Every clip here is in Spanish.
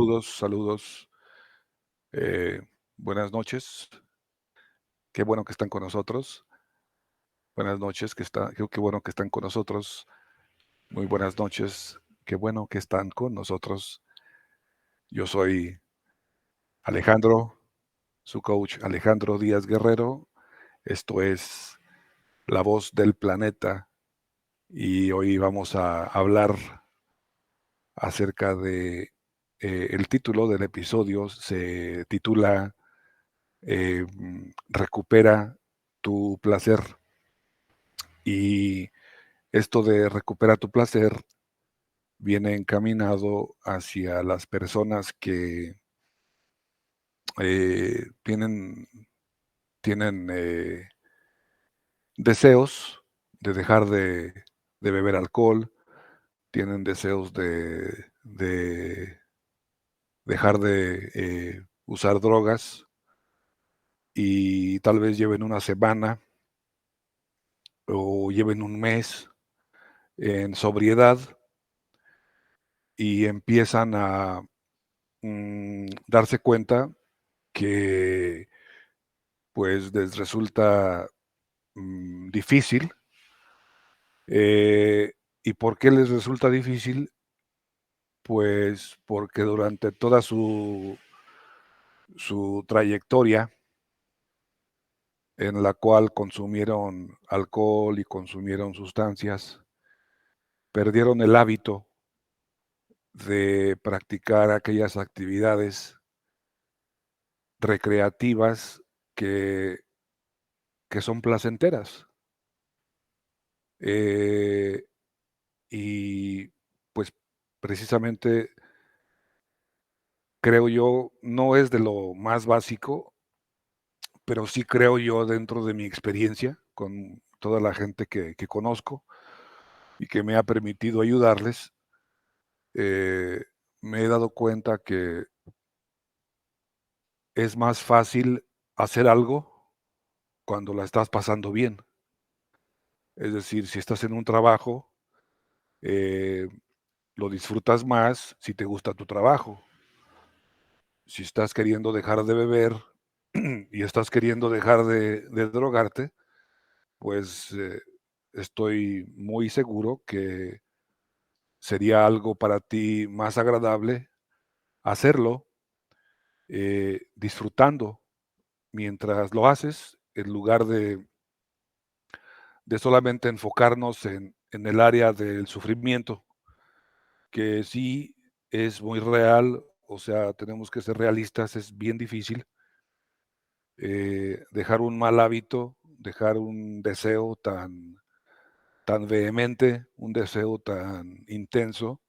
Saludos, saludos. eh, Buenas noches. Qué bueno que están con nosotros. Buenas noches, qué bueno que están con nosotros. Muy buenas noches. Qué bueno que están con nosotros. Yo soy Alejandro, su coach Alejandro Díaz Guerrero. Esto es La Voz del Planeta y hoy vamos a hablar acerca de el título del episodio. Se titula Recupera tu placer. Y esto de recupera tu placer viene encaminado hacia las personas que tienen deseos de dejar de beber alcohol, tienen deseos de dejar de usar drogas y tal vez lleven una semana o lleven un mes en sobriedad y empiezan a darse cuenta que pues les resulta difícil. ¿Y por qué les resulta difícil? Pues porque durante toda su trayectoria en la cual consumieron alcohol y consumieron sustancias, perdieron el hábito de practicar aquellas actividades recreativas que, que son placenteras. Eh, y pues precisamente creo yo, no es de lo más básico, pero sí creo yo dentro de mi experiencia con toda la gente que conozco y que me ha permitido ayudarles, eh, me he dado cuenta que es más fácil hacer algo cuando la estás pasando bien. Es decir, si estás en un trabajo, eh, lo disfrutas más si te gusta tu trabajo. Si estás queriendo dejar de beber y estás queriendo dejar de drogarte, pues estoy muy seguro que sería algo para ti más agradable hacerlo, disfrutando mientras lo haces, en lugar de solamente enfocarnos en el área del sufrimiento, que sí es muy real. O sea, tenemos que ser realistas, es bien difícil dejar un mal hábito, dejar un deseo tan vehemente, un deseo tan intenso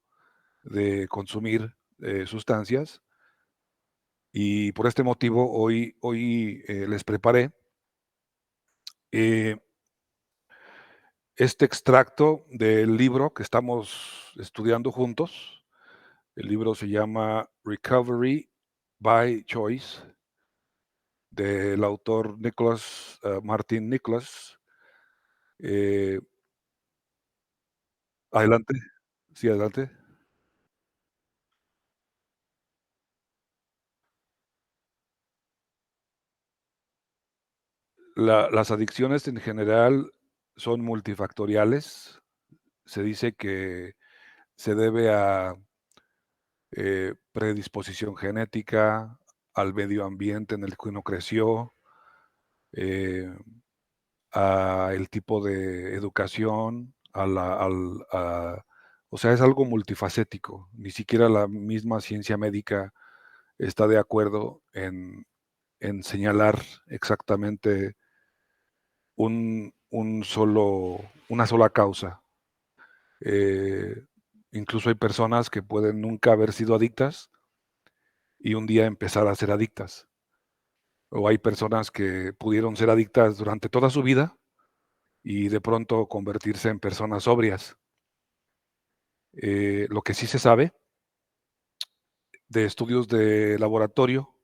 de consumir sustancias. Y por este motivo hoy les preparé eh, este extracto del libro que estamos estudiando juntos. El libro se llama Recovery by Choice, del autor Martin Nicholas. Eh, Adelante, sí, adelante. Las adicciones en general son multifactoriales. Se dice que se debe a predisposición genética, al medio ambiente en el que uno creció, eh, a el tipo de educación, o sea, es algo multifacético. Ni siquiera la misma ciencia médica está de acuerdo en señalar exactamente una sola causa. Eh, Incluso hay personas que pueden nunca haber sido adictas y un día empezar a ser adictas. O hay personas que pudieron ser adictas durante toda su vida y de pronto convertirse en personas sobrias. Lo que sí se sabe de estudios de laboratorio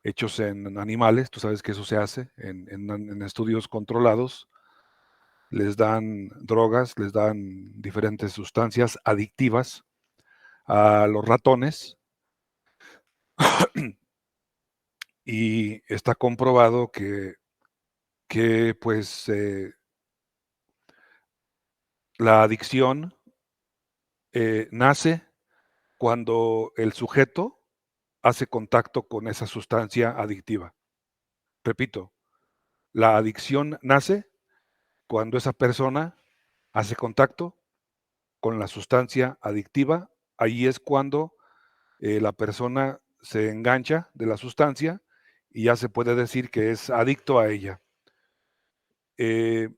hechos en animales, tú sabes que eso se hace en estudios controlados, les dan drogas, les dan diferentes sustancias adictivas a los ratones Y está comprobado que pues, la adicción, nace cuando el sujeto hace contacto con esa sustancia adictiva. Repito, la adicción nace cuando esa persona hace contacto con la sustancia adictiva. Ahí es cuando, la persona se engancha de la sustancia y ya se puede decir que es adicto a ella. Eh,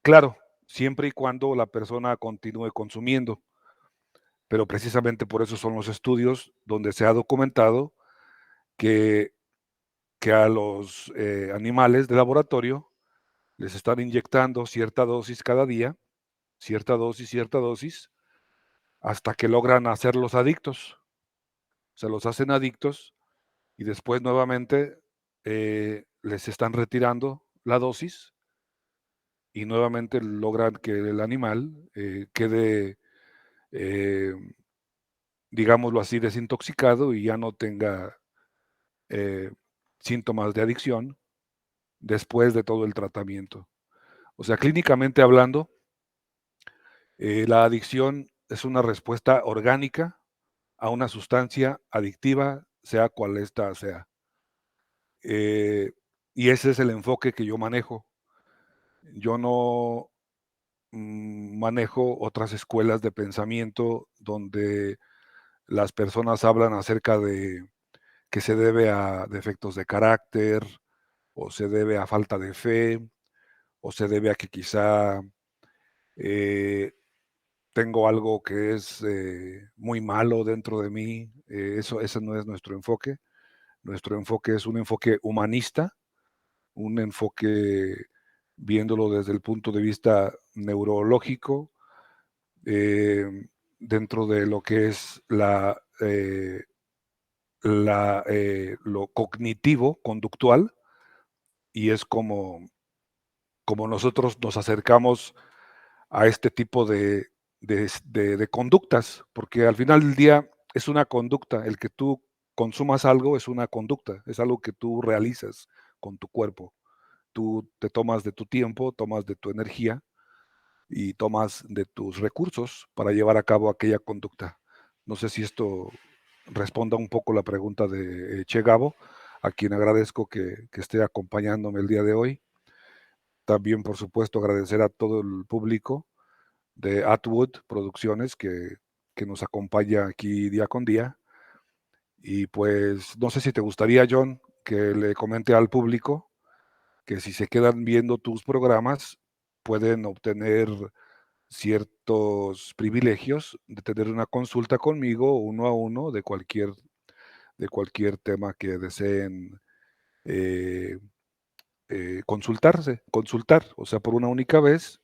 claro, siempre y cuando la persona continúe consumiendo, pero precisamente por eso son los estudios donde se ha documentado que a los, animales de laboratorio les están inyectando cierta dosis cada día, cierta dosis, hasta que logran hacerlos adictos. Se los hacen adictos y después nuevamente, les están retirando la dosis y nuevamente logran que el animal, quede, em, digámoslo así, desintoxicado y ya no tenga, eh, síntomas de adicción después de todo el tratamiento. O sea, clínicamente hablando, la adicción es una respuesta orgánica a una sustancia adictiva, sea cual ésta sea. Eh, y ese es el enfoque que yo manejo. Yo no, manejo otras escuelas de pensamiento donde las personas hablan acerca de que se debe a defectos de carácter, o se debe a falta de fe, o se debe a que quizá, eh, tengo algo que es, muy malo dentro de mí. Eso ese no es nuestro enfoque. Nuestro enfoque es un enfoque humanista, un enfoque viéndolo desde el punto de vista neurológico, dentro de lo que es lo cognitivo, conductual, y es como nosotros nos acercamos a este tipo de conductas, porque al final del día es una conducta, el que tú consumas algo es una conducta, es algo que tú realizas con tu cuerpo. Tú te tomas de tu tiempo, tomas de tu energía y tomas de tus recursos para llevar a cabo aquella conducta. No sé si esto responda un poco la pregunta de Che Gabo, a quien agradezco que esté acompañándome el día de hoy. También, por supuesto, agradecer a todo el público de Atwood Producciones que nos acompaña aquí día con día. Y pues no sé si te gustaría, John, que le comente al público que si se quedan viendo tus programas, pueden obtener ciertos privilegios de tener una consulta conmigo uno a uno de cualquier tema que deseen eh, consultar, o sea, por una única vez,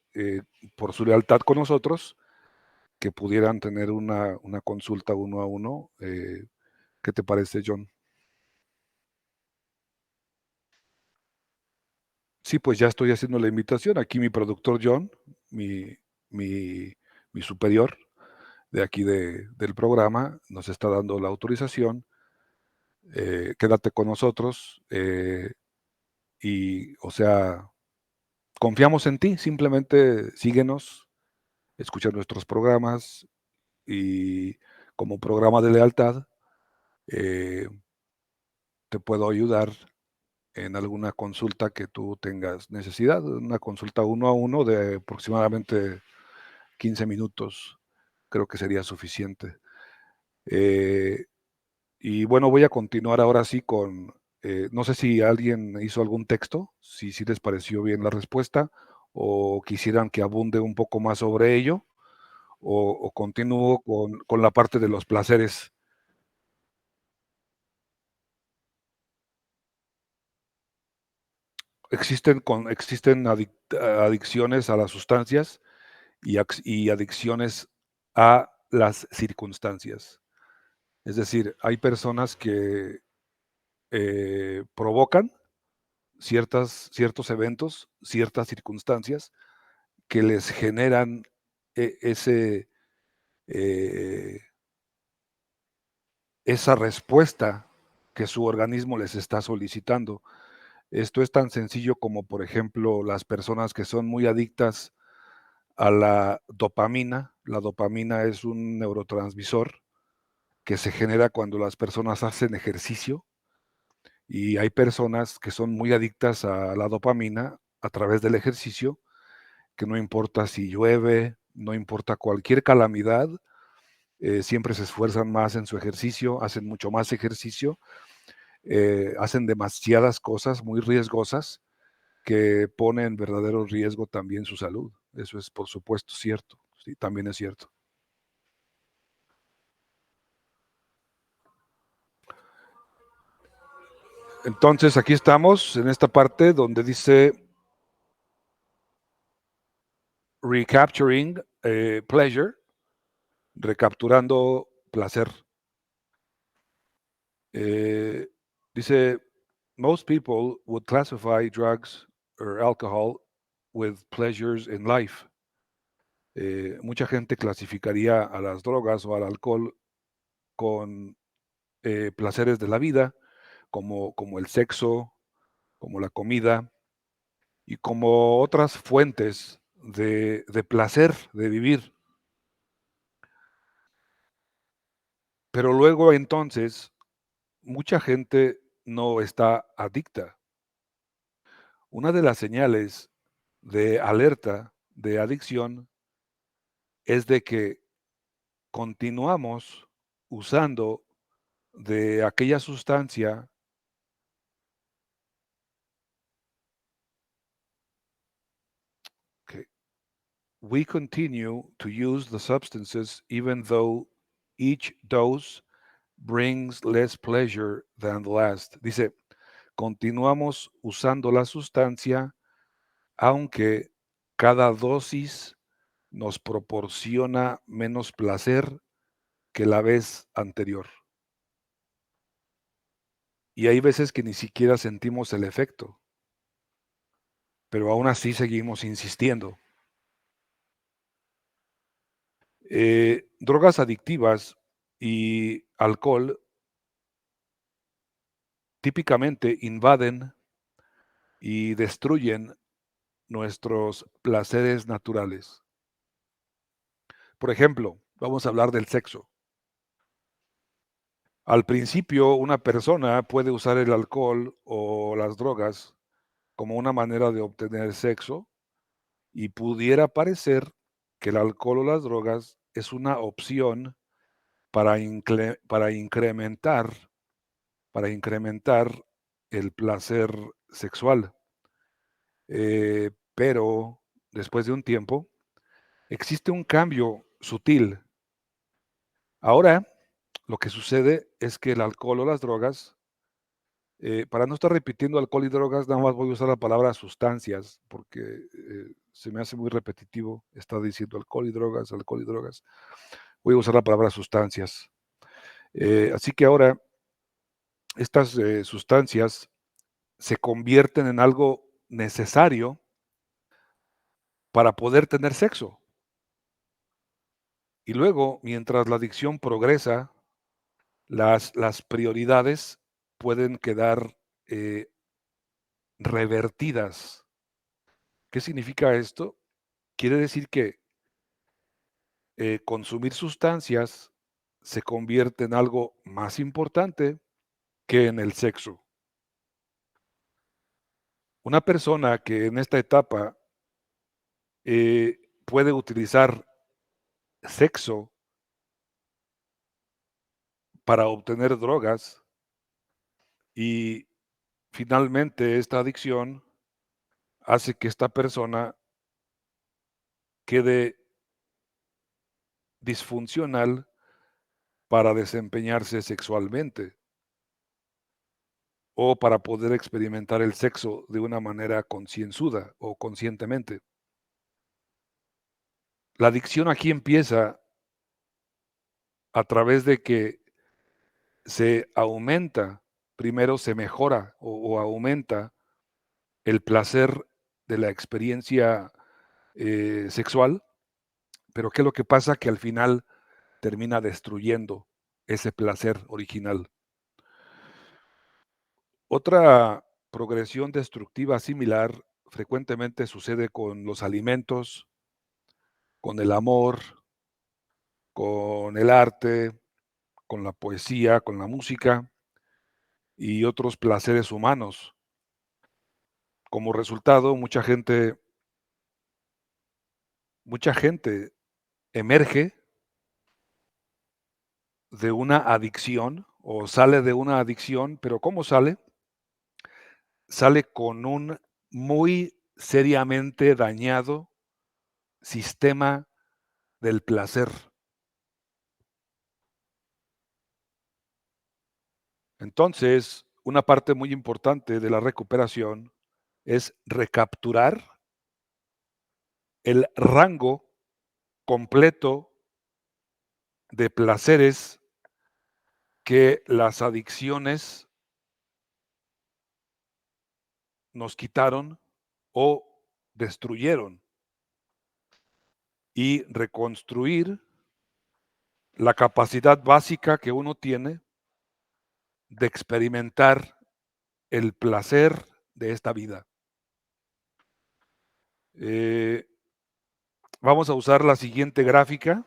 por su lealtad con nosotros, que pudieran tener una consulta uno a uno. ¿Qué te parece, John? Sí, pues ya estoy haciendo la invitación. Aquí mi productor John, mi, mi, mi superior de aquí del programa, nos está dando la autorización. Quédate con nosotros y, o sea, confiamos en ti. Simplemente síguenos, escucha nuestros programas y como programa de lealtad eh, te puedo ayudar en alguna consulta que tú tengas necesidad, una consulta uno a uno de aproximadamente 15 minutos, creo que sería suficiente. Eh, y bueno, voy a continuar ahora sí con, no sé si alguien hizo algún texto, si les pareció bien la respuesta o quisieran que abunde un poco más sobre ello o continúo con la parte de los placeres. Existen adicciones a las sustancias y adicciones a las circunstancias. Es decir, hay personas que provocan ciertos eventos, ciertas circunstancias que les generan ese, eh, esa respuesta que su organismo les está solicitando. Esto es tan sencillo como, por ejemplo, las personas que son muy adictas a la dopamina. La dopamina es un neurotransmisor que se genera cuando las personas hacen ejercicio, y hay personas que son muy adictas a la dopamina a través del ejercicio, que no importa si llueve, no importa cualquier calamidad, siempre se esfuerzan más en su ejercicio, hacen mucho más ejercicio, hacen demasiadas cosas muy riesgosas que ponen en verdadero riesgo también su salud. Eso es, por supuesto, cierto. Sí, también es cierto. Entonces, aquí estamos en esta parte donde dice recapturing pleasure, recapturando placer. Eh, dice, most people would classify drugs or alcohol with pleasures in life. Mucha gente clasificaría a las drogas o al alcohol con placeres de la vida, como el sexo, como la comida y como otras fuentes de placer de vivir. Pero luego entonces, mucha gente no está adicta. Una de las señales de alerta de adicción es de que continuamos usando de aquella sustancia que we continue to use the substances even though each dose brings less pleasure than the last. Dice, continuamos usando la sustancia aunque cada dosis nos proporciona menos placer que la vez anterior. Y hay veces que ni siquiera sentimos el efecto, pero aún así seguimos insistiendo. Drogas adictivas y alcohol típicamente invaden y destruyen nuestros placeres naturales. Por ejemplo, vamos a hablar del sexo. Al principio, una persona puede usar el alcohol o las drogas como una manera de obtener sexo y pudiera parecer que el alcohol o las drogas es una opción para, para incrementar, para incrementar el placer sexual. Pero después de un tiempo, existe un cambio sutil. Ahora, lo que sucede es que el alcohol o las drogas, para no estar repitiendo alcohol y drogas, nada más voy a usar la palabra sustancias, porque se me hace muy repetitivo estar diciendo alcohol y drogas, alcohol y drogas. Voy a usar la palabra sustancias. Así que ahora estas sustancias se convierten en algo necesario para poder tener sexo. Y luego, mientras la adicción progresa, las prioridades pueden quedar revertidas. ¿Qué significa esto? Quiere decir que consumir sustancias se convierte en algo más importante que en el sexo. Una persona que en esta etapa puede utilizar sexo para obtener drogas y finalmente esta adicción hace que esta persona quede disfuncional para desempeñarse sexualmente o para poder experimentar el sexo de una manera concienzuda o conscientemente. La adicción aquí empieza a través de que se aumenta, primero se mejora o aumenta el placer de la experiencia sexual, pero ¿qué es lo que pasa? Que al final termina destruyendo ese placer original. Otra progresión destructiva similar frecuentemente sucede con los alimentos, con el amor, con el arte, con la poesía, con la música y otros placeres humanos. Como resultado, mucha gente emerge de una adicción o sale de una adicción, pero ¿cómo sale? Sale con un muy seriamente dañado sistema del placer. Entonces, una parte muy importante de la recuperación es recapturar el rango completo de placeres que las adicciones nos quitaron o destruyeron y reconstruir la capacidad básica que uno tiene de experimentar el placer de esta vida. Eh, Vamos a usar la siguiente gráfica.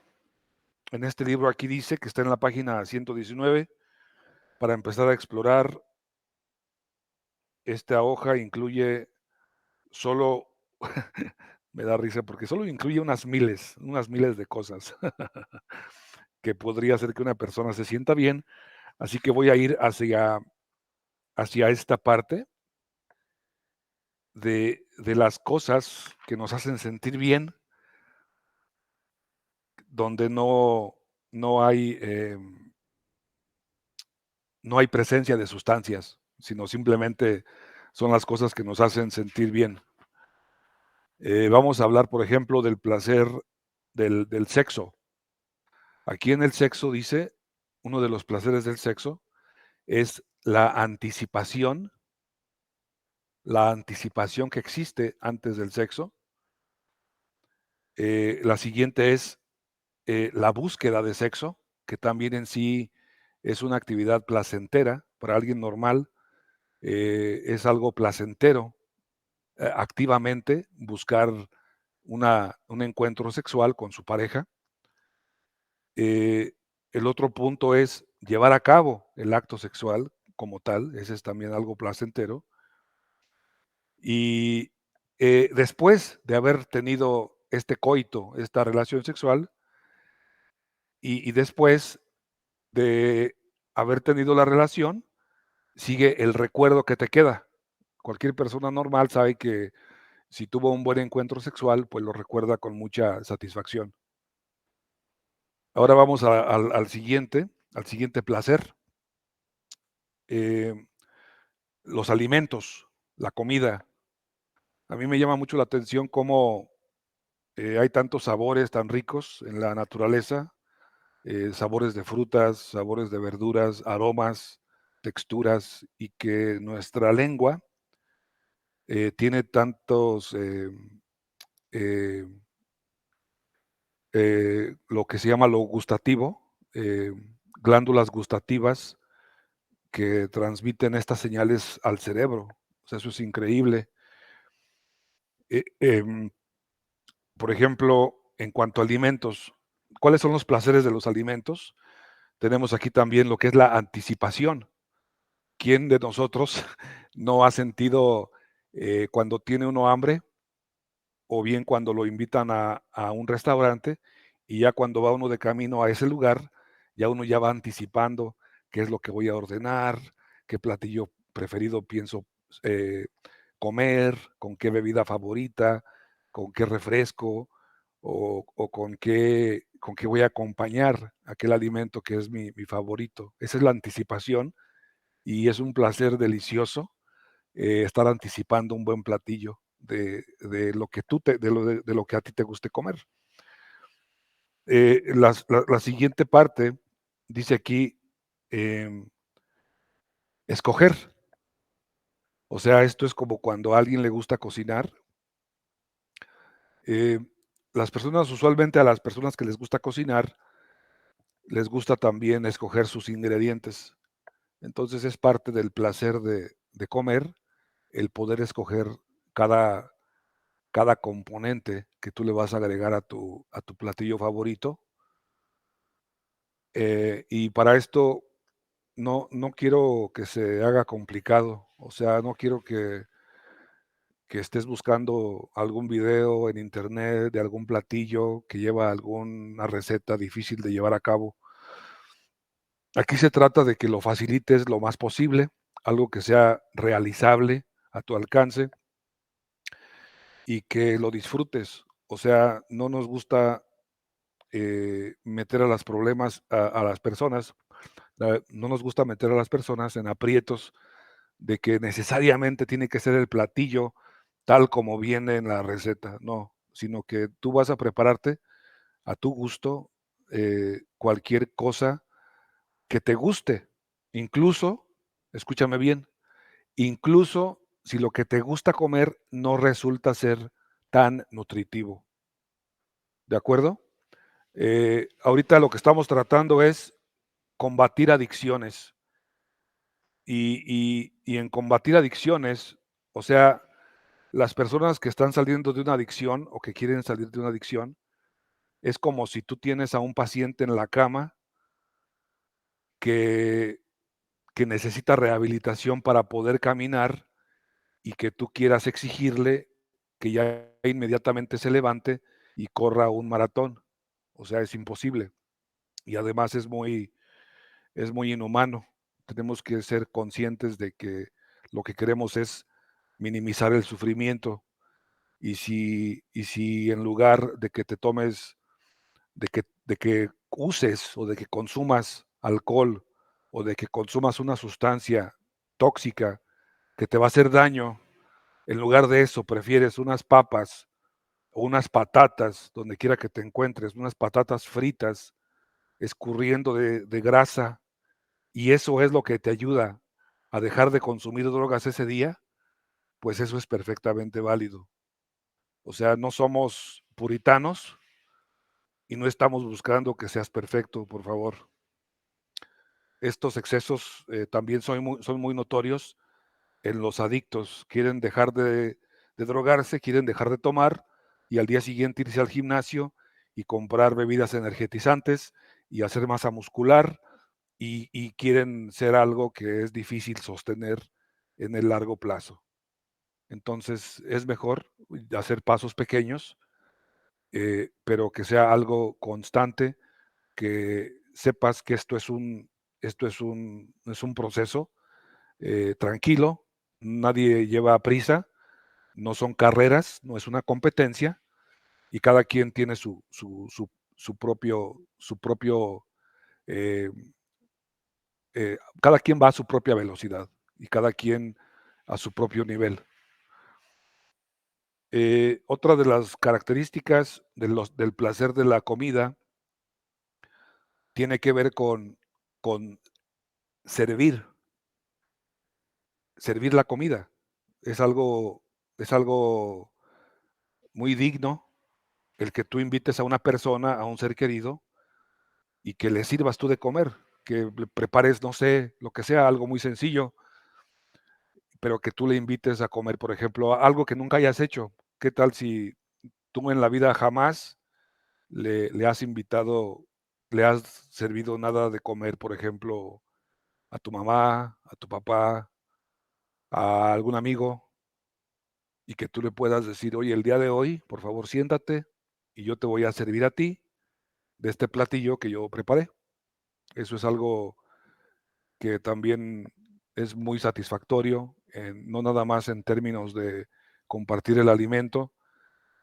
En este libro aquí dice que está en la página 119. Para empezar a explorar, esta hoja incluye solo, me da risa porque solo incluye unas miles de cosas que podría hacer que una persona se sienta bien. Así que voy a ir hacia esta parte de las cosas que nos hacen sentir bien, donde no hay, no hay presencia de sustancias, sino simplemente son las cosas que nos hacen sentir bien. Vamos a hablar, por ejemplo, del placer del sexo. Aquí en el sexo dice, uno de los placeres del sexo es la anticipación que existe antes del sexo. La siguiente es la búsqueda de sexo, que también en sí es una actividad placentera para alguien normal. Es algo placentero activamente buscar un encuentro sexual con su pareja. Eh, el otro punto es llevar a cabo el acto sexual como tal, ese es también algo placentero. Y después de haber tenido este coito, esta relación sexual, y después de haber tenido la relación, sigue el recuerdo que te queda. Cualquier persona normal sabe que si tuvo un buen encuentro sexual, pues lo recuerda con mucha satisfacción. Ahora vamos al siguiente placer. Eh, los alimentos, la comida. A mí me llama mucho la atención cómo hay tantos sabores tan ricos en la naturaleza, sabores de frutas, sabores de verduras, aromas, texturas, y que nuestra lengua tiene tantos, eh, lo que se llama lo gustativo, glándulas gustativas que transmiten estas señales al cerebro. O sea, eso es increíble. Eh, em, por ejemplo, en cuanto a alimentos, ¿cuáles son los placeres de los alimentos? Tenemos aquí también lo que es la anticipación. ¿Quién de nosotros no ha sentido cuando tiene uno hambre o bien cuando lo invitan a un restaurante y ya cuando va uno de camino a ese lugar, ya uno ya va anticipando qué es lo que voy a ordenar, qué platillo preferido pienso eh, comer, con qué bebida favorita, con qué refresco o con qué voy a acompañar aquel alimento que es mi favorito. Esa es la anticipación y es un placer delicioso estar anticipando un buen platillo de lo que de lo que a ti te guste comer. La siguiente parte dice aquí, em, escoger. O sea, esto es como cuando a alguien le gusta cocinar. eh, las personas, usualmente a las personas que les gusta cocinar, les gusta también escoger sus ingredientes. Entonces es parte del placer de comer el poder escoger cada, cada componente que tú le vas a agregar a tu platillo favorito. Y para esto no quiero que se haga complicado, o sea, no quiero que estés buscando algún video en internet de algún platillo que lleva alguna receta difícil de llevar a cabo. Aquí se trata de que lo facilites lo más posible, algo que sea realizable a tu alcance y que lo disfrutes. O sea, no nos gusta meter a las problemas a las personas, no nos gusta meter a las personas en aprietos de que necesariamente tiene que ser el platillo tal como viene en la receta, no, sino que tú vas a prepararte a tu gusto cualquier cosa que te guste, incluso, escúchame bien, incluso si lo que te gusta comer no resulta ser tan nutritivo, ¿de acuerdo? Ahorita lo que estamos tratando es combatir adicciones y en combatir adicciones, o sea, las personas que están saliendo de una adicción o que quieren salir de una adicción, es como si tú tienes a un paciente en la cama que, que necesita rehabilitación para poder caminar y que tú quieras exigirle que ya inmediatamente se levante y corra un maratón. O sea, es imposible. Y además es muy inhumano. Tenemos que ser conscientes de que lo que queremos es minimizar el sufrimiento. Y si en lugar de que te tomes, de que uses o de que consumas alcohol o de que consumas una sustancia tóxica que te va a hacer daño, en lugar de eso prefieres unas papas o unas patatas, donde quiera que te encuentres, unas patatas fritas, escurriendo de grasa, y eso es lo que te ayuda a dejar de consumir drogas ese día, pues eso es perfectamente válido. O sea, no somos puritanos y no estamos buscando que seas perfecto, por favor. Estos excesos también son muy notorios en los adictos. Quieren dejar de drogarse, quieren dejar de tomar y al día siguiente irse al gimnasio y comprar bebidas energetizantes y hacer masa muscular y quieren ser algo que es difícil sostener en el largo plazo. Entonces es mejor hacer pasos pequeños, pero que sea algo constante, que sepas que es un proceso tranquilo, nadie lleva prisa, no son carreras, no es una competencia y cada quien tiene su propio eh, cada quien va a su propia velocidad y cada quien a su propio nivel. Otra de las características del placer de la comida tiene que ver con servir, servir la comida. Es algo, es algo muy digno el que tú invites a una persona, a un ser querido, y que le sirvas tú de comer, que le prepares, no sé, lo que sea, algo muy sencillo, pero que tú le invites a comer, por ejemplo, algo que nunca hayas hecho. ¿Qué tal si tú en la vida jamás le has invitado, le has servido nada de comer, por ejemplo, a tu mamá, a tu papá, a algún amigo, y que tú le puedas decir, oye, el día de hoy, por favor, siéntate y yo te voy a servir a ti de este platillo que yo preparé. Eso es algo que también es muy satisfactorio, no nada más en términos de compartir el alimento,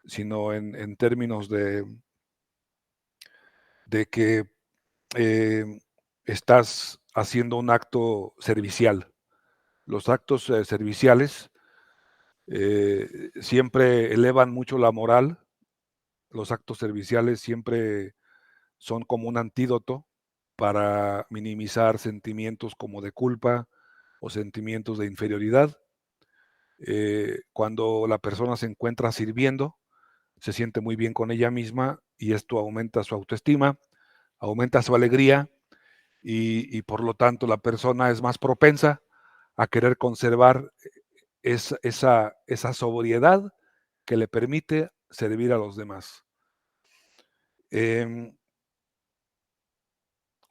sino en términos de que estás haciendo un acto servicial. Los actos serviciales siempre elevan mucho la moral, los actos serviciales siempre son como un antídoto para minimizar sentimientos como de culpa o sentimientos de inferioridad. Cuando la persona se encuentra sirviendo, se siente muy bien con ella misma y esto aumenta su autoestima, aumenta su alegría y por lo tanto la persona es más propensa a querer conservar esa sobriedad que le permite servir a los demás. Em,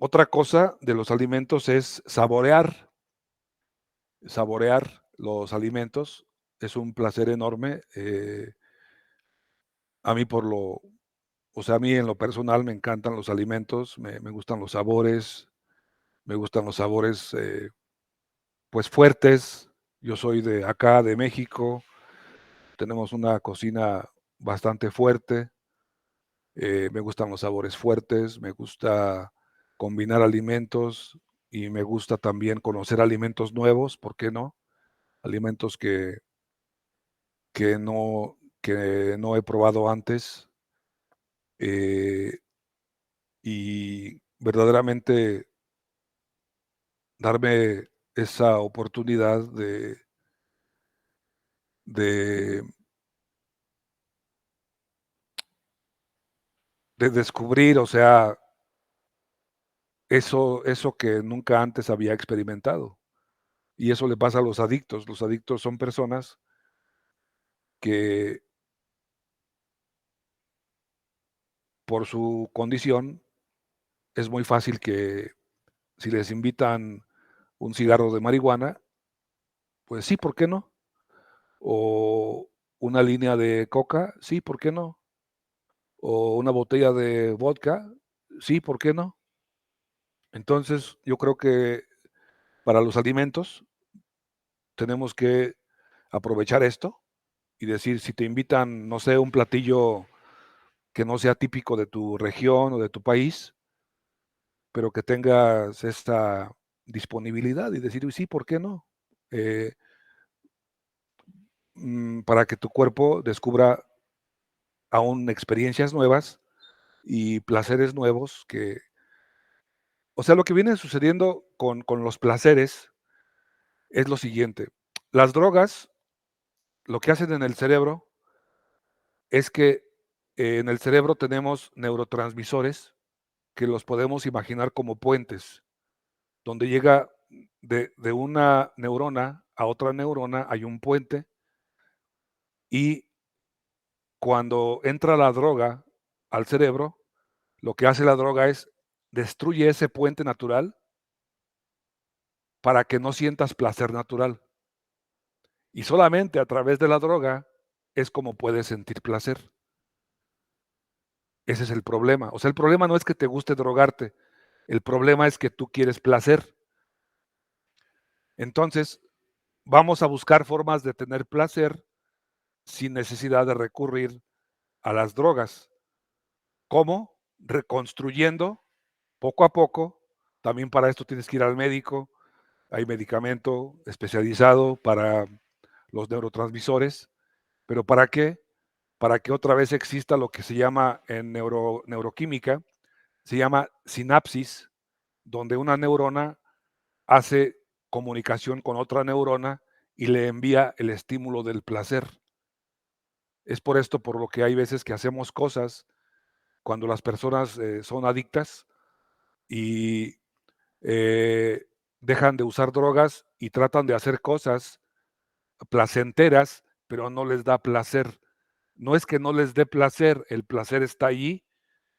Otra cosa de los alimentos es saborear los alimentos. Es un placer enorme. A mí a mí en lo personal me encantan los alimentos, me gustan los sabores, me gustan los sabores, pues fuertes. Yo soy de acá, de México, tenemos una cocina bastante fuerte. Me gustan los sabores fuertes, me gusta combinar alimentos y me gusta también conocer alimentos nuevos, ¿por qué no? Alimentos que no he probado antes, eh, y verdaderamente darme esa oportunidad de de descubrir, o sea, eso que nunca antes había experimentado. Y eso le pasa a los adictos. Los adictos son personas que, por su condición, es muy fácil que si les invitan un cigarro de marihuana, pues sí, ¿por qué no? O una línea de coca, sí, ¿por qué no? O una botella de vodka, sí, ¿por qué no? Entonces, yo creo que para los alimentos tenemos que aprovechar esto y decir, si te invitan, no sé, un platillo que no sea típico de tu región o de tu país, pero que tengas esta disponibilidad y decir: "Sí, ¿por qué no?". Eh, para que tu cuerpo descubra aún experiencias nuevas y placeres nuevos que, o sea, lo que viene sucediendo con los placeres es lo siguiente: las drogas, lo que hacen en el cerebro es que, en el cerebro tenemos neurotransmisores que los podemos imaginar como puentes, donde llega de una neurona a otra neurona hay un puente, y cuando entra la droga al cerebro, lo que hace la droga es destruye ese puente natural para que no sientas placer natural. Y solamente a través de la droga es como puedes sentir placer. Ese es el problema. O sea, el problema no es que te guste drogarte, el problema es que tú quieres placer. Entonces, vamos a buscar formas de tener placer sin necesidad de recurrir a las drogas. ¿Cómo? Reconstruyendo poco a poco. También para esto tienes que ir al médico. Hay medicamento especializado para los neurotransmisores. ¿Pero para qué? Para que otra vez exista lo que se llama en neuroquímica, se llama sinapsis, donde una neurona hace comunicación con otra neurona y le envía el estímulo del placer. Es por esto por lo que hay veces que hacemos cosas cuando las personas son adictas y eh, dejan de usar drogas y tratan de hacer cosas placenteras, pero no les da placer. No es que no les dé placer, el placer está allí,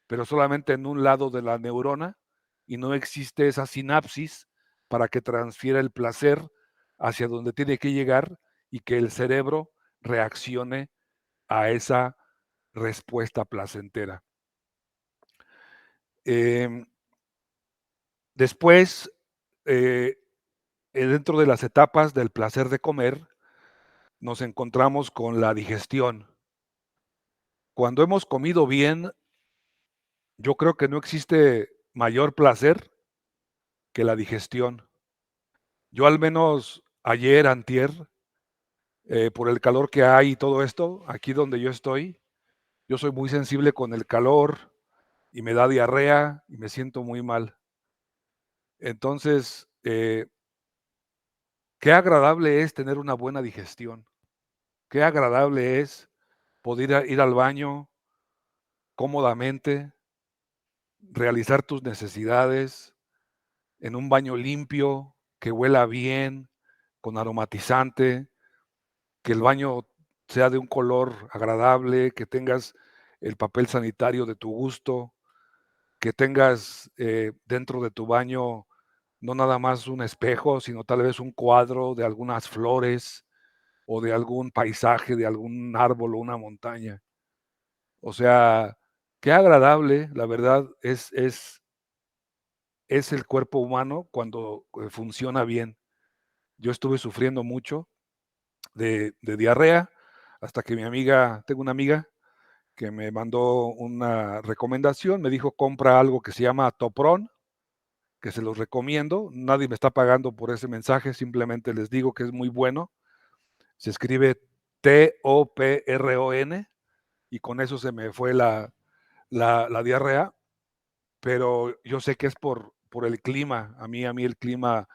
pero solamente en un lado de la neurona y no existe esa sinapsis para que transfiera el placer hacia donde tiene que llegar y que el cerebro reaccione a esa respuesta placentera. Em, Después, eh, dentro de las etapas del placer de comer, nos encontramos con la digestión. Cuando hemos comido bien, yo creo que no existe mayor placer que la digestión. Yo al menos ayer, antier, por el calor que hay y todo esto, aquí donde yo estoy, yo soy muy sensible con el calor y me da diarrea y me siento muy mal. Entonces, qué agradable es tener una buena digestión. Qué agradable es poder ir al baño cómodamente, realizar tus necesidades en un baño limpio, que huela bien, con aromatizante, que el baño sea de un color agradable, que tengas el papel sanitario de tu gusto, que tengas dentro de tu baño no nada más un espejo, sino tal vez un cuadro de algunas flores o de algún paisaje, de algún árbol o una montaña. O sea, qué agradable, la verdad, es el cuerpo humano cuando funciona bien. Yo estuve sufriendo mucho de diarrea hasta que tengo una amiga que me mandó una recomendación, me dijo: "Compra algo que se llama Topron", que se los recomiendo. Nadie me está pagando por ese mensaje, simplemente les digo que es muy bueno. Se escribe Topron y con eso se me fue la diarrea, pero yo sé que es por el clima. A mí el clima,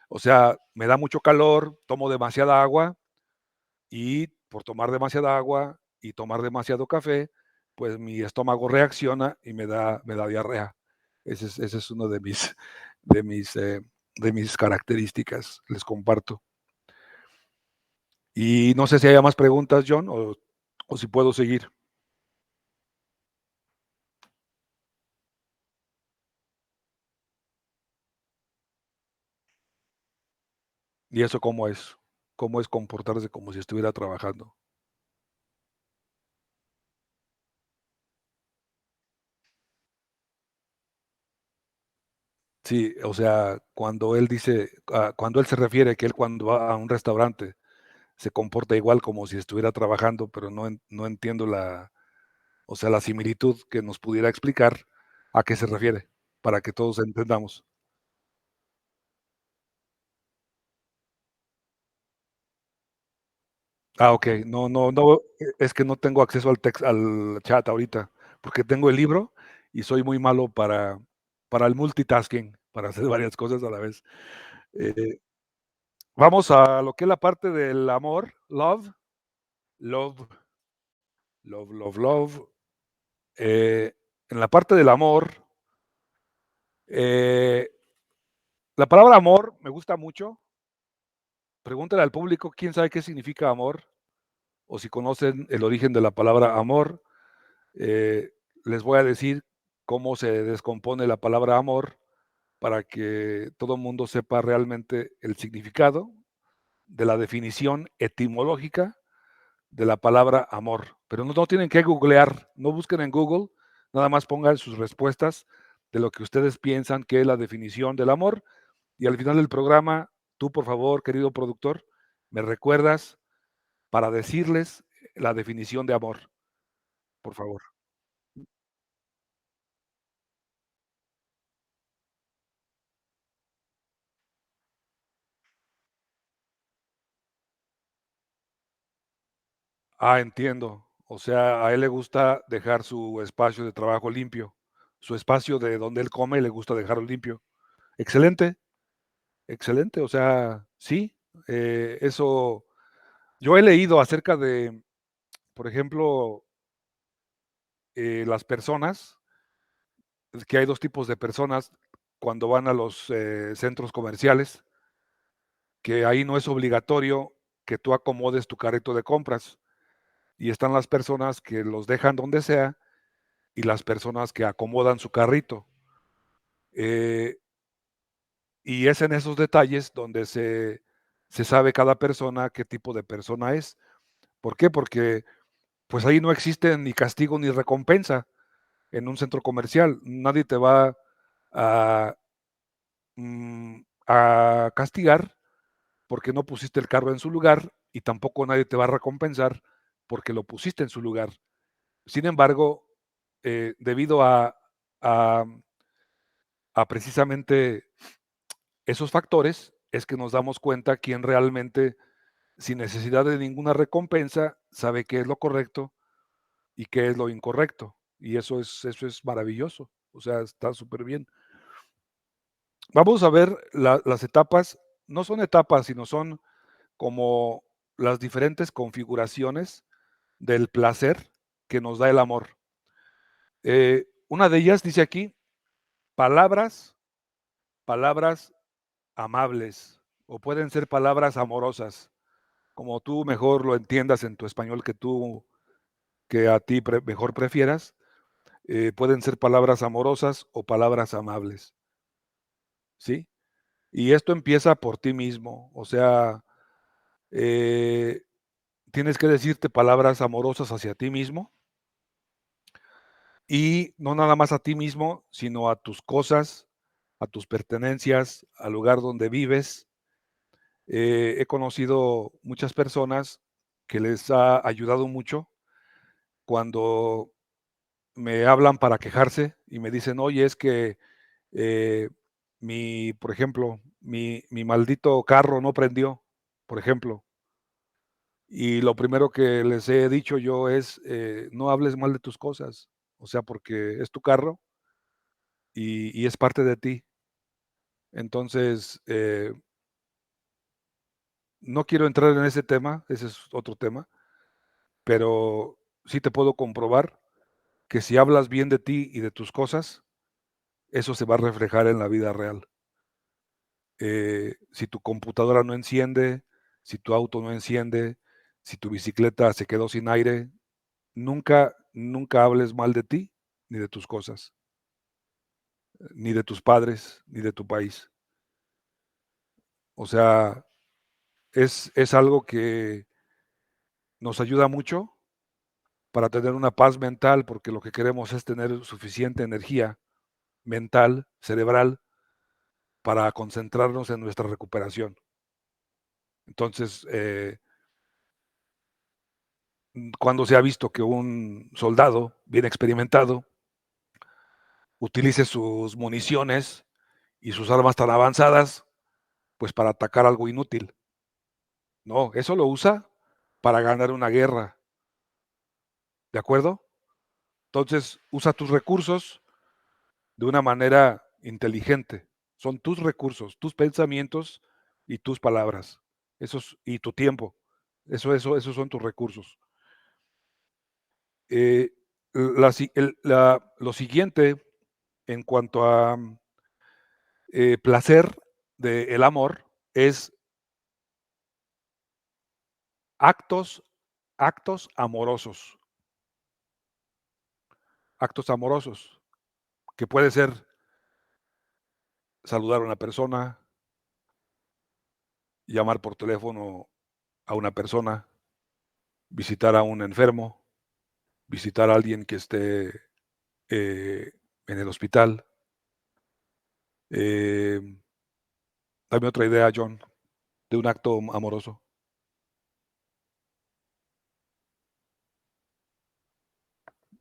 o sea, me da mucho calor, tomo demasiada agua y por tomar demasiada agua y tomar demasiado café, pues mi estómago reacciona y me da diarrea. Ese es uno de mis, eh, de mis características, les comparto. Y no sé si haya más preguntas, John, o si puedo seguir. ¿Y eso cómo es? ¿Cómo es comportarse como si estuviera trabajando? Sí, o sea, cuando él se refiere que él cuando va a un restaurante se comporta igual como si estuviera trabajando, pero no entiendo o sea, la similitud que nos pudiera explicar a qué se refiere, para que todos entendamos. Ah, okey. No, es que no tengo acceso al chat ahorita, porque tengo el libro y soy muy malo para el multitasking, para hacer varias cosas a la vez. Eh, Vamos a lo que es la parte del amor, love, love. Eh, en la parte del amor, eh, la palabra amor me gusta mucho. Pregúntale al público, ¿quién sabe qué significa amor? O si conocen el origen de la palabra amor. Eh, Les voy a decir cómo se descompone la palabra amor para que todo el mundo sepa realmente el significado de la definición etimológica de la palabra amor. Pero no tienen que googlear, no busquen en Google, nada más pongan sus respuestas de lo que ustedes piensan que es la definición del amor. Y al final del programa, tú, por favor, querido productor, me recuerdas para decirles la definición de amor, por favor. Ah, entiendo. O sea, a él le gusta dejar su espacio de trabajo limpio, su espacio de donde él come le gusta dejarlo limpio. Excelente, excelente. O sea, sí, eso. Yo he leído acerca de, por ejemplo, las personas, es que hay dos tipos de personas cuando van a los centros comerciales, que ahí no es obligatorio que tú acomodes tu carrito de compras. Y están las personas que los dejan donde sea y las personas que acomodan su carrito. Eh, y es en esos detalles donde se sabe cada persona qué tipo de persona es. ¿Por qué? Porque pues ahí no existe ni castigo ni recompensa en un centro comercial. Nadie te va a, a castigar porque no pusiste el carro en su lugar y tampoco nadie te va a recompensar porque lo pusiste en su lugar. Sin embargo, debido a, a precisamente esos factores, es que nos damos cuenta quién realmente, sin necesidad de ninguna recompensa, sabe qué es lo correcto y qué es lo incorrecto. Y eso es maravilloso. O sea, está súper bien. Vamos a ver las etapas. No son etapas, sino son como las diferentes configuraciones del placer que nos da el amor. Una de ellas dice aquí, palabras, palabras amables, o pueden ser palabras amorosas, como tú mejor lo entiendas en tu español que a ti mejor prefieras. Pueden ser palabras amorosas o palabras amables, ¿sí? Y esto empieza por ti mismo, o sea, eh, tienes que decirte palabras amorosas hacia ti mismo y no nada más a ti mismo, sino a tus cosas, a tus pertenencias, al lugar donde vives. He conocido muchas personas que les ha ayudado mucho cuando me hablan para quejarse y me dicen, oye, es que por ejemplo, mi maldito carro no prendió, por ejemplo. Y lo primero que les he dicho yo es, no hables mal de tus cosas, o sea, porque es tu carro y es parte de ti. Entonces, no quiero entrar en ese tema, ese es otro tema, pero sí te puedo comprobar que si hablas bien de ti y de tus cosas, eso se va a reflejar en la vida real. Si tu computadora no enciende, si tu auto no enciende, si tu bicicleta se quedó sin aire, nunca hables mal de ti ni de tus cosas, ni de tus padres, ni de tu país. O sea, es algo que nos ayuda mucho para tener una paz mental, porque lo que queremos es tener suficiente energía mental, cerebral, para concentrarnos en nuestra recuperación. Entonces, cuando se ha visto que un soldado bien experimentado utilice sus municiones y sus armas tan avanzadas, pues para atacar algo inútil. No, eso lo usa para ganar una guerra, ¿de acuerdo? Entonces, usa tus recursos de una manera inteligente. Son tus recursos, tus pensamientos y tus palabras. Esos, y tu tiempo. Esos son tus recursos. Eh, lo siguiente en cuanto a placer del amor es actos, actos amorosos, actos amorosos, que puede ser saludar a una persona, llamar por teléfono a una persona, visitar a un enfermo, visitar a alguien que esté en el hospital. Eh, Dame otra idea, John, de un acto amoroso.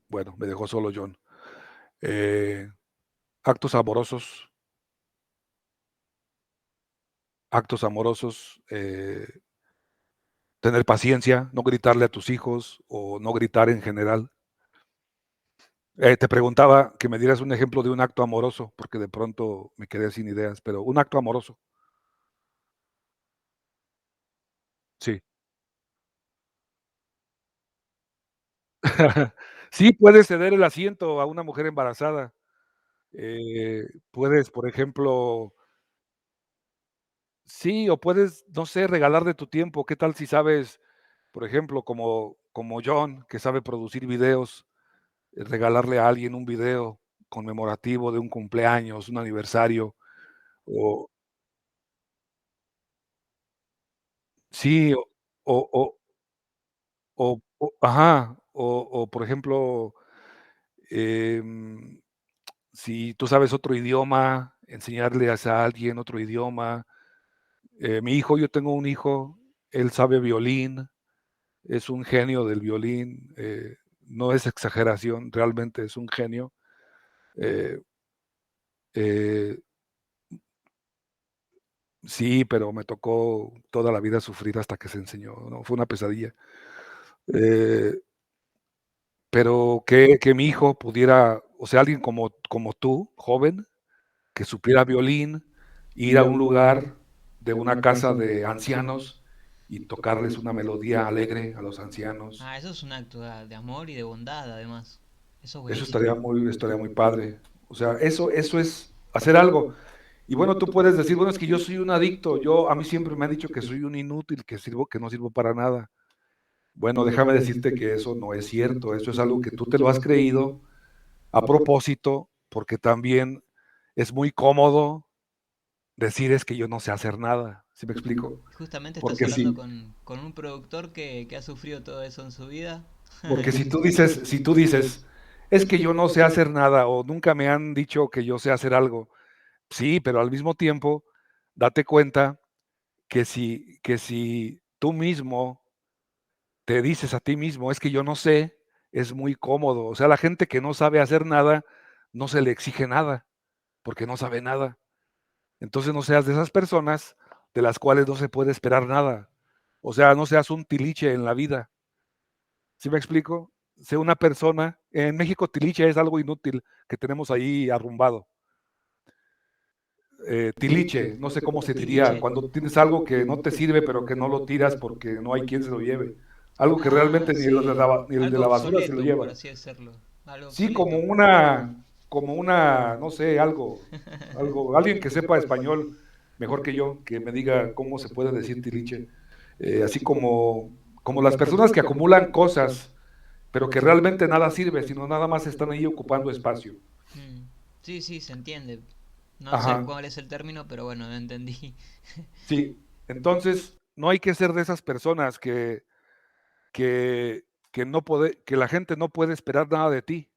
Bueno, me dejó solo John. Eh, Actos amorosos, actos amorosos, tener paciencia, no gritarle a tus hijos o no gritar en general. Te preguntaba que me dieras un ejemplo de un acto amoroso, porque de pronto me quedé sin ideas, pero un acto amoroso. Sí. Sí, puedes ceder el asiento a una mujer embarazada. Puedes, por ejemplo, sí, o puedes, no sé, regalarle tu tiempo. ¿Qué tal si sabes, por ejemplo, como John, que sabe producir videos, regalarle a alguien un video conmemorativo de un cumpleaños, un aniversario, o sí, o ajá, por ejemplo, em, si tú sabes otro idioma, enseñarle a alguien otro idioma. Yo tengo un hijo, él sabe violín, es un genio del violín, no es exageración, realmente es un genio. Eh, eh, sí, pero me tocó toda la vida sufrir hasta que se enseñó, ¿no? Fue una pesadilla. Eh, pero que mi hijo pudiera, o sea, alguien como tú, joven, que supiera violín, ir a Ir a un un lugar lugar de de una una casa casa de de ancianos ancianos y y tocarles tocarles una una melodía melodía alegre alegre a a los los ancianos. ancianos. Eso es un acto de amor y de bondad, además. Eso es Eso buenísimo. estaría muy Estaría muy padre. padre. O sea, eso es hacer algo. Y bueno, tú puedes decir, bueno, es que yo soy un adicto, a mí siempre me han dicho que soy un inútil, que no sirvo para nada. Bueno, déjame decirte que eso no es cierto, eso es algo que tú te lo has creído a propósito, porque también es muy cómodo decir es que yo no sé hacer nada, ¿sí me explico? Justamente estás Porque hablando si, con un productor que ha sufrido todo eso en su vida. porque si tú dices, es que yo no sé hacer nada o nunca me han dicho que yo sé hacer algo, sí, pero al mismo tiempo, date cuenta que si tú mismo te dices a ti mismo, es que yo no sé, es muy cómodo. O sea, la gente que no sabe hacer nada, no se le exige nada, porque no sabe nada. Entonces no seas de esas personas de las cuales no se puede esperar nada. O sea, no seas un tiliche en la vida. ¿Sí me explico? Sé una persona, en México tiliche es algo inútil que tenemos ahí arrumbado. Tiliche, no sé cómo se diría, Tiliche. cuando tienes algo que no te sirve pero que no lo tiras porque no hay quien se lo lleve. Algo que Ah, realmente sí. ni el de Algo la basura se lo obsoleto, por lleva. así decirlo. Algo Sí, obsoleto. no sé, alguien que sepa español mejor que yo, que me diga cómo se puede decir tiliche. Así como las personas que acumulan cosas, pero que realmente nada sirve, sino nada más están ahí ocupando espacio. Mm. Sí, sí, se entiende. No sé Ajá, cuál es el término, pero bueno, lo entendí. sí. Entonces, no hay que ser de esas personas que, que la gente no puede esperar nada de ti.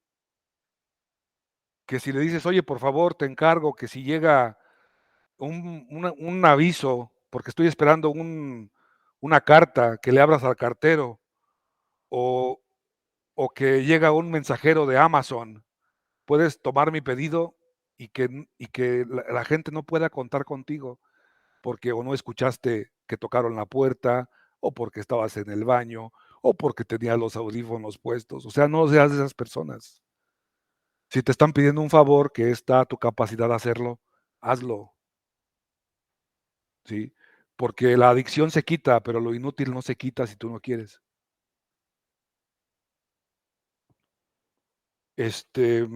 Que si le dices, oye, por favor, te encargo que si llega un aviso, porque estoy esperando una carta, que le abras al cartero, o, o que llega un mensajero de Amazon, puedes tomar mi pedido y que la gente no pueda contar contigo, porque o no escuchaste que tocaron la puerta, o porque estabas en el baño, o porque tenías los audífonos puestos. O sea, no seas de esas personas. Si te están pidiendo un favor que está a tu capacidad de hacerlo, hazlo, ¿sí? Porque la adicción se quita, pero lo inútil no se quita si tú no quieres. Este,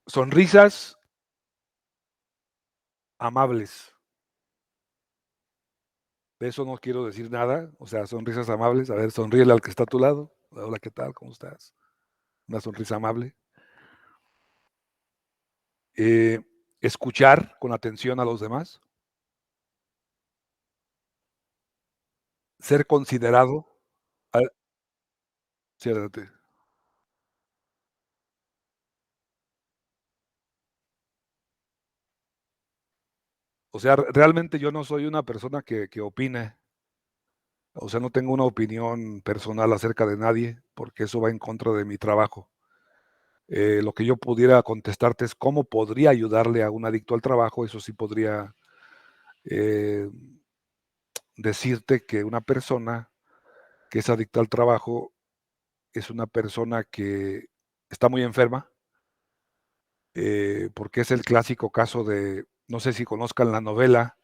sonrisas amables. De eso no quiero decir nada. O sea, sonrisas amables. A ver, sonríele al que está a tu lado. Hola, ¿qué tal? ¿Cómo estás? Una sonrisa amable. Eh, escuchar con atención a los demás. Ser considerado. Ah, siéntate. O sea, realmente yo no soy una persona que opine. O sea, no tengo una opinión personal acerca de nadie, porque eso va en contra de mi trabajo. Lo que yo pudiera contestarte es cómo podría ayudarle a un adicto al trabajo. Eso sí podría eh, decirte que una persona que es adicta al trabajo es una persona que está muy enferma, porque es el clásico caso de, no sé si conozcan la novela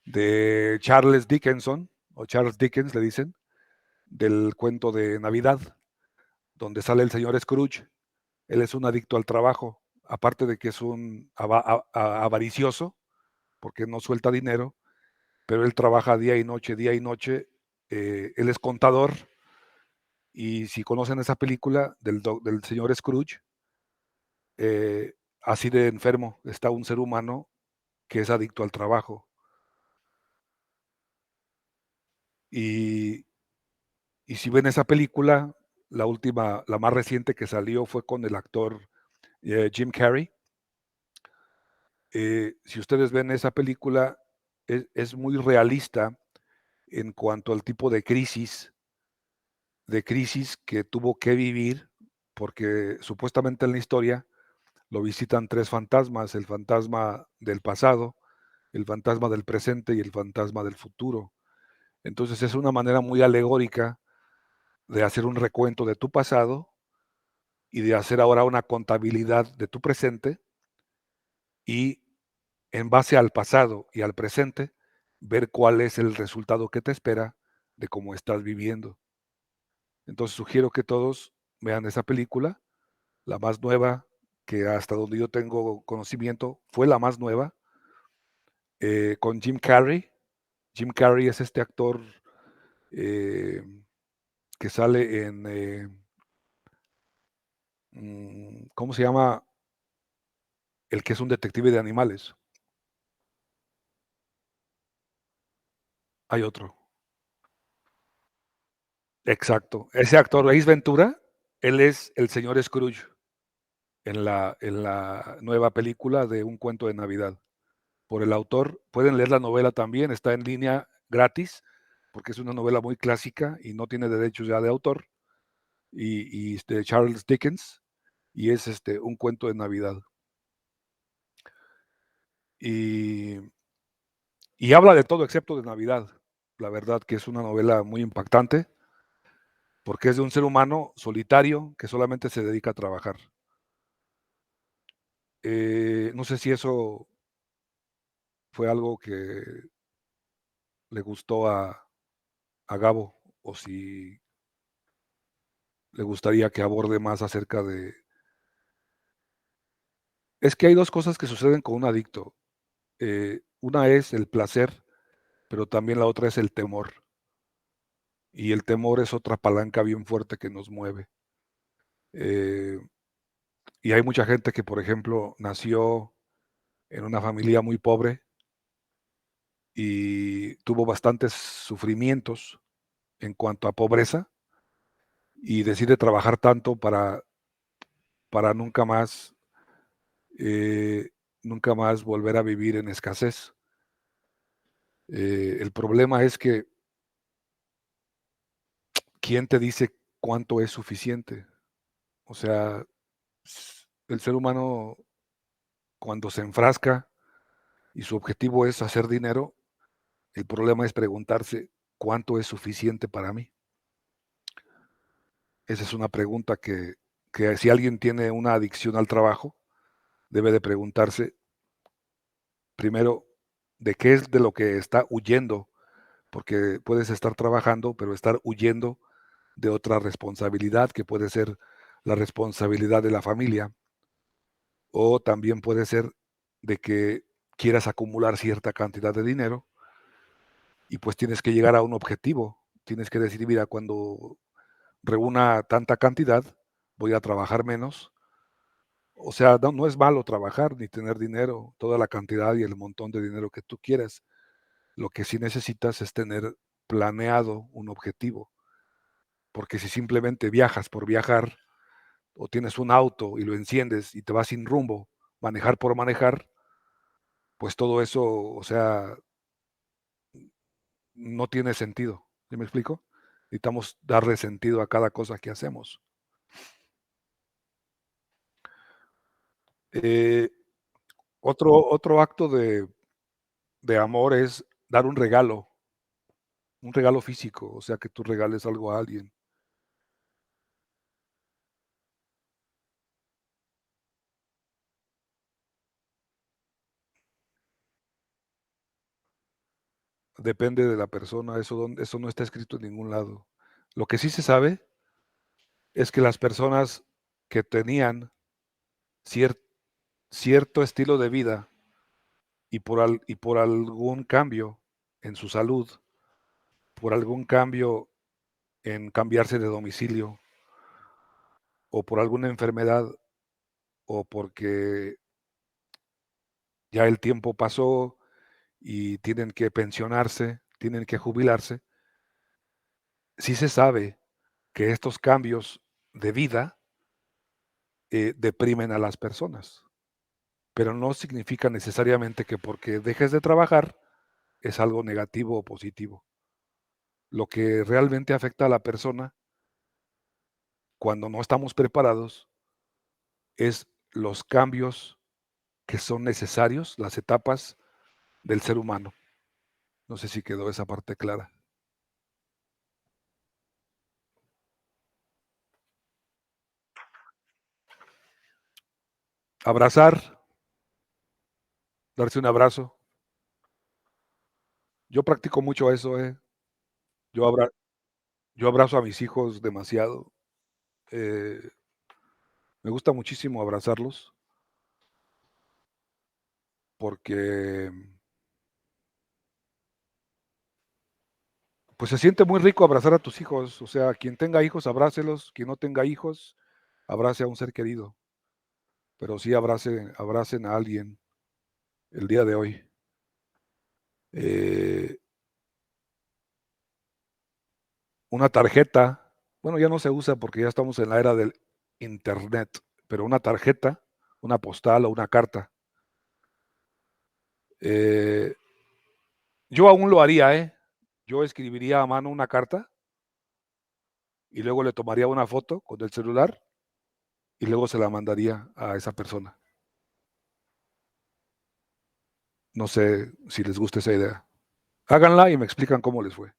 de Charles Dickinson, o Charles Dickens le dicen, del cuento de Navidad, donde sale el señor Scrooge. Él es un adicto al trabajo, aparte de que es un avaricioso, porque no suelta dinero, pero él trabaja día y noche. Él es contador y si conocen esa película del señor Scrooge, así de enfermo está un ser humano que es adicto al trabajo. Y, y si ven esa película, la más reciente que salió fue con el actor Jim Carrey. Si ustedes ven esa película, es muy realista en cuanto al tipo de crisis que tuvo que vivir, porque supuestamente en la historia lo visitan tres fantasmas, el fantasma del pasado, el fantasma del presente y el fantasma del futuro. Entonces es una manera muy alegórica de hacer un recuento de tu pasado y de hacer ahora una contabilidad de tu presente y en base al pasado y al presente, ver cuál es el resultado que te espera de cómo estás viviendo. Entonces sugiero que todos vean esa película la más nueva, que hasta donde yo tengo conocimiento, fue la más nueva, con Jim Carrey. Jim Carrey es este actor eh, que sale en, ¿cómo se llama? El que es un detective de animales. Hay otro. Exacto. Ese actor, Ace Ventura, él es el señor Scrooge en la nueva película de Un cuento de Navidad. Por el autor, pueden leer la novela también, está en línea gratis, porque es una novela muy clásica y no tiene derechos ya de autor, y de Charles Dickens, y es Un cuento de Navidad. Y, y habla de todo excepto de Navidad. La verdad que es una novela muy impactante, porque es de un ser humano solitario que solamente se dedica a trabajar. No sé si eso fue algo que le gustó a Gabo o si le gustaría que aborde más acerca de... Es que hay dos cosas que suceden con un adicto. Una es el placer, pero también la otra es el temor. Y el temor es otra palanca bien fuerte que nos mueve. Eh, y hay mucha gente que, por ejemplo, nació en una familia muy pobre y tuvo bastantes sufrimientos en cuanto a pobreza y decide trabajar tanto para nunca más volver a vivir en escasez. El problema es que, ¿quién te dice cuánto es suficiente? O sea, el ser humano cuando se enfrasca y su objetivo es hacer dinero, el problema es preguntarse cuánto es suficiente para mí. Esa es una pregunta que si alguien tiene una adicción al trabajo, debe de preguntarse primero de qué es de lo que está huyendo, porque puedes estar trabajando, pero estar huyendo de otra responsabilidad que puede ser la responsabilidad de la familia, o también puede ser de que quieras acumular cierta cantidad de dinero y pues tienes que llegar a un objetivo. Tienes que decir, mira, cuando reúna tanta cantidad, voy a trabajar menos. O sea, no es malo trabajar ni tener dinero, toda la cantidad y el montón de dinero que tú quieras. Lo que sí necesitas es tener planeado un objetivo, porque si simplemente viajas por viajar o tienes un auto y lo enciendes y te vas sin rumbo, manejar por manejar, pues todo eso, o sea, no tiene sentido. ¿Sí me explico? Necesitamos darle sentido a cada cosa que hacemos. Eh, otro acto de amor es dar un regalo físico, o sea, que tú regales algo a alguien. Depende de la persona, eso no está escrito en ningún lado. Lo que sí se sabe es que las personas que tenían cier- cierto estilo de vida y por algún cambio en su salud, por algún cambio en cambiarse de domicilio o por alguna enfermedad o porque ya el tiempo pasó y tienen que pensionarse, tienen que jubilarse, sí se sabe que estos cambios de vida deprimen a las personas, pero no significa necesariamente que porque dejes de trabajar es algo negativo o positivo. Lo que realmente afecta a la persona cuando no estamos preparados es los cambios que son necesarios, las etapas del ser humano. No sé si quedó esa parte clara. Abrazar, darse un abrazo. Yo practico mucho eso, ¿eh? Yo, yo abrazo a mis hijos demasiado. Eh, Me gusta muchísimo abrazarlos porque, pues, se siente muy rico abrazar a tus hijos. O sea, quien tenga hijos, abrácelos, quien no tenga hijos, abrace a un ser querido, pero sí abracen a alguien el día de hoy. Eh, una tarjeta, bueno, ya no se usa porque ya estamos en la era del Internet, pero una tarjeta, una postal o una carta. Eh, yo aún lo haría, ¿eh? Yo escribiría a mano una carta y luego le tomaría una foto con el celular y luego se la mandaría a esa persona. No sé si les gusta esa idea. Háganla y me explican cómo les fue.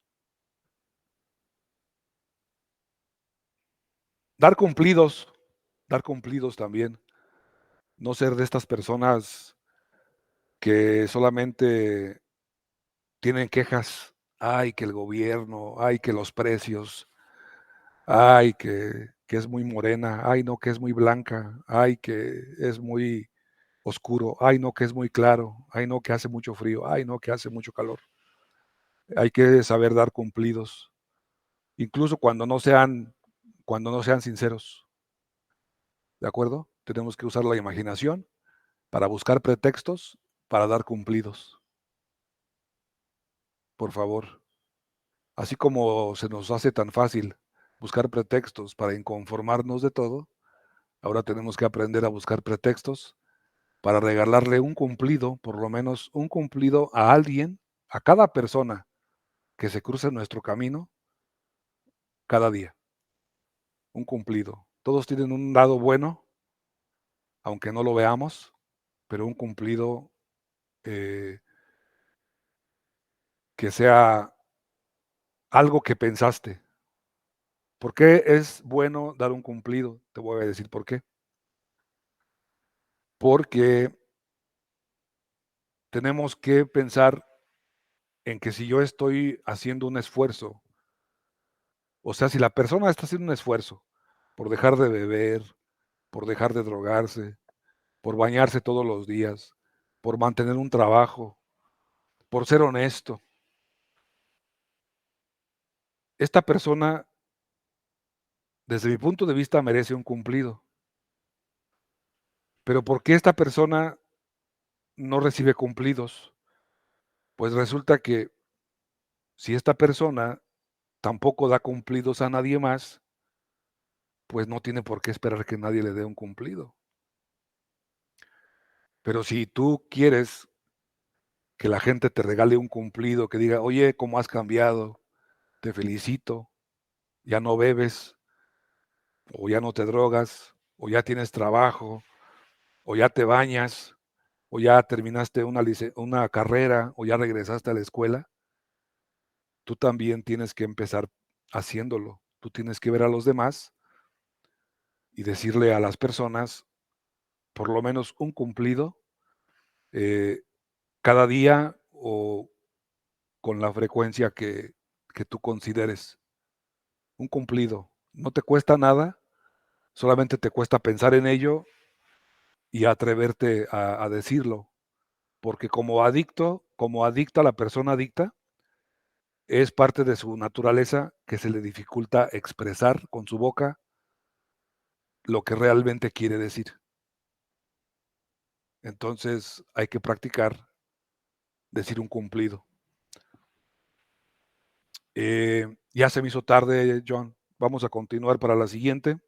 Dar cumplidos, dar cumplidos también. No ser de estas personas que solamente tienen quejas. Ay, que el gobierno, ay, que los precios, ay, que es muy morena, ay, no, que es muy blanca, ay, que es muy oscuro, ay, no, que es muy claro, ay, no, que hace mucho frío, ay, no, que hace mucho calor. Hay que saber dar cumplidos, incluso cuando no sean sinceros, ¿de acuerdo? Tenemos que usar la imaginación para buscar pretextos para dar cumplidos, por favor. Así como se nos hace tan fácil buscar pretextos para inconformarnos de todo, ahora tenemos que aprender a buscar pretextos para regalarle un cumplido, por lo menos un cumplido a alguien, a cada persona que se cruce en nuestro camino cada día. Un cumplido. Todos tienen un lado bueno, aunque no lo veamos, pero un cumplido eh, que sea algo que pensaste. ¿Por qué es bueno dar un cumplido? Te voy a decir por qué. Porque tenemos que pensar en que si yo estoy haciendo un esfuerzo, o sea, si la persona está haciendo un esfuerzo por dejar de beber, por dejar de drogarse, por bañarse todos los días, por mantener un trabajo, por ser honesto, esta persona, desde mi punto de vista, merece un cumplido. Pero ¿por qué esta persona no recibe cumplidos? Pues resulta que si esta persona tampoco da cumplidos a nadie más, pues no tiene por qué esperar que nadie le dé un cumplido. Pero si tú quieres que la gente te regale un cumplido, que diga, oye, ¿cómo has cambiado? Te felicito, ya no bebes, o ya no te drogas, o ya tienes trabajo, o ya te bañas, o ya terminaste una carrera, o ya regresaste a la escuela, tú también tienes que empezar haciéndolo. Tú tienes que ver a los demás y decirle a las personas por lo menos un cumplido eh, cada día o con la frecuencia que tú consideres. Un cumplido. No te cuesta nada, solamente te cuesta pensar en ello y atreverte a decirlo. Porque como adicto, como adicta, la persona adicta, es parte de su naturaleza que se le dificulta expresar con su boca lo que realmente quiere decir. Entonces hay que practicar decir un cumplido. Ya se me hizo tarde, John. Vamos a continuar para la siguiente.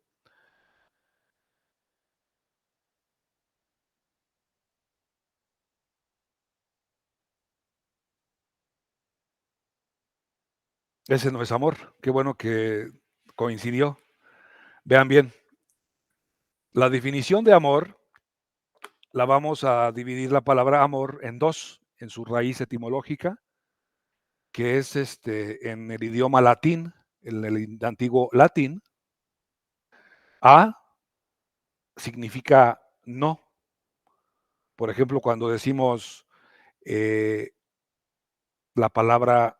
Ese no es amor. Qué bueno que coincidió. Vean bien, la definición de amor la vamos a dividir la palabra amor en dos, en su raíz etimológica, que es en el idioma latín, en el antiguo latín. A significa no. Por ejemplo, cuando decimos eh, la palabra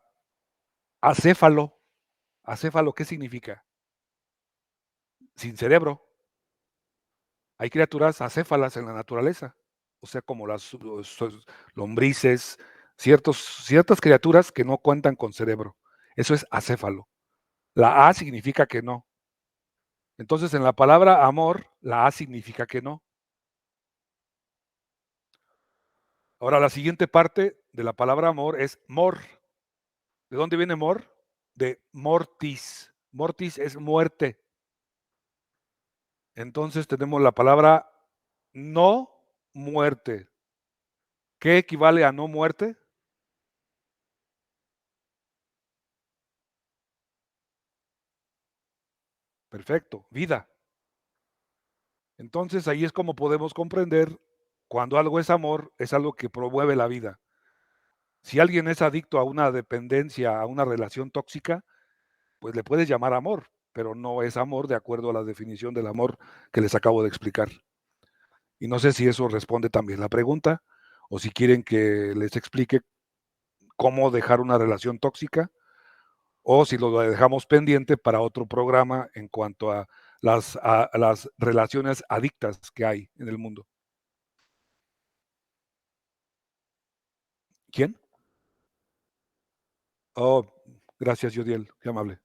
acéfalo, acéfalo, ¿qué significa? Sin cerebro. Hay criaturas acéfalas en la naturaleza, o sea, como las lombrices, ciertas criaturas que no cuentan con cerebro. Eso es acéfalo. La A significa que no. Entonces, en la palabra amor, la A significa que no. Ahora, la siguiente parte de la palabra amor es mor. ¿De dónde viene mor? De mortis. Mortis es muerte. Entonces tenemos la palabra no muerte. ¿Qué equivale a no muerte? Perfecto, vida. Entonces ahí es como podemos comprender cuando algo es amor, es algo que promueve la vida. Si alguien es adicto a una dependencia, a una relación tóxica, pues le puedes llamar amor, pero no es amor de acuerdo a la definición del amor que les acabo de explicar. Y no sé si eso responde también la pregunta o si quieren que les explique cómo dejar una relación tóxica o si lo dejamos pendiente para otro programa en cuanto a las relaciones adictas que hay en el mundo. ¿Quién? Oh, gracias, Yodiel. Qué amable,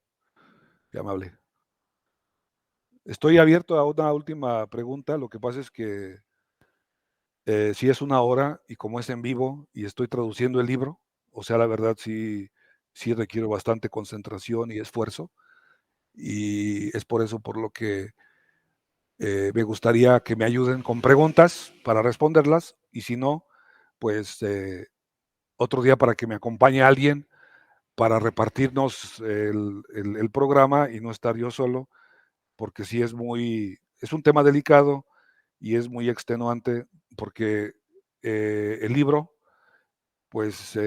qué amable. Estoy abierto a una última pregunta. Lo que pasa es que si es una hora y como es en vivo y estoy traduciendo el libro, o sea, la verdad sí requiero bastante concentración y esfuerzo. Y es por eso por lo que me gustaría que me ayuden con preguntas para responderlas. Y si no, pues otro día para que me acompañe alguien para repartirnos el programa y no estar yo solo, porque sí es un tema delicado y es muy extenuante, porque el libro, pues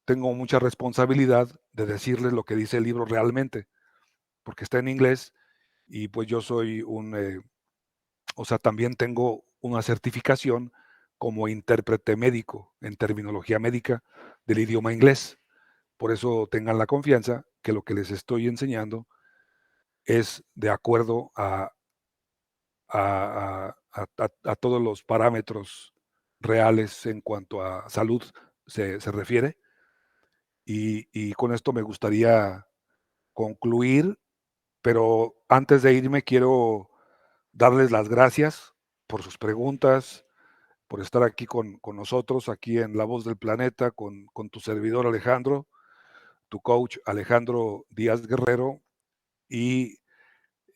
tengo mucha responsabilidad de decirles lo que dice el libro realmente, porque está en inglés y pues yo soy o sea, también tengo una certificación como intérprete médico en terminología médica del idioma inglés. Por eso tengan la confianza que lo que les estoy enseñando es de acuerdo a todos los parámetros reales en cuanto a salud se refiere. Y con esto me gustaría concluir, pero antes de irme quiero darles las gracias por sus preguntas, por estar aquí con nosotros, aquí en La Voz del Planeta, con tu servidor Alejandro, tu coach Alejandro Díaz Guerrero, y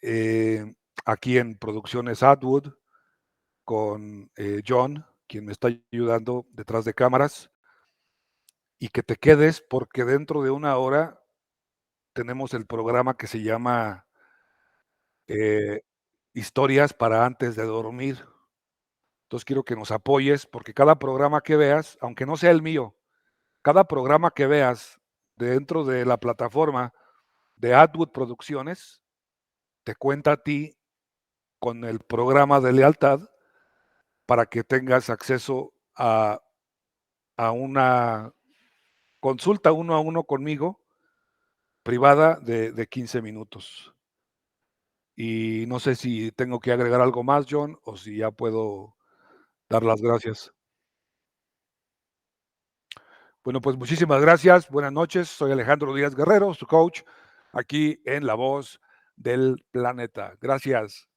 eh, aquí en Producciones Atwood, con John, quien me está ayudando detrás de cámaras, y que te quedes porque dentro de una hora tenemos el programa que se llama eh, Historias para antes de dormir. Entonces quiero que nos apoyes porque cada programa que veas, aunque no sea el mío, cada programa que veas dentro de la plataforma de Atwood Producciones, te cuenta a ti con el programa de lealtad para que tengas acceso a una consulta uno a uno conmigo, privada de 15 minutos. Y no sé si tengo que agregar algo más, John, o si ya puedo dar las gracias. Bueno, pues muchísimas gracias. Buenas noches. Soy Alejandro Díaz Guerrero, su coach, aquí en La Voz del Planeta. Gracias.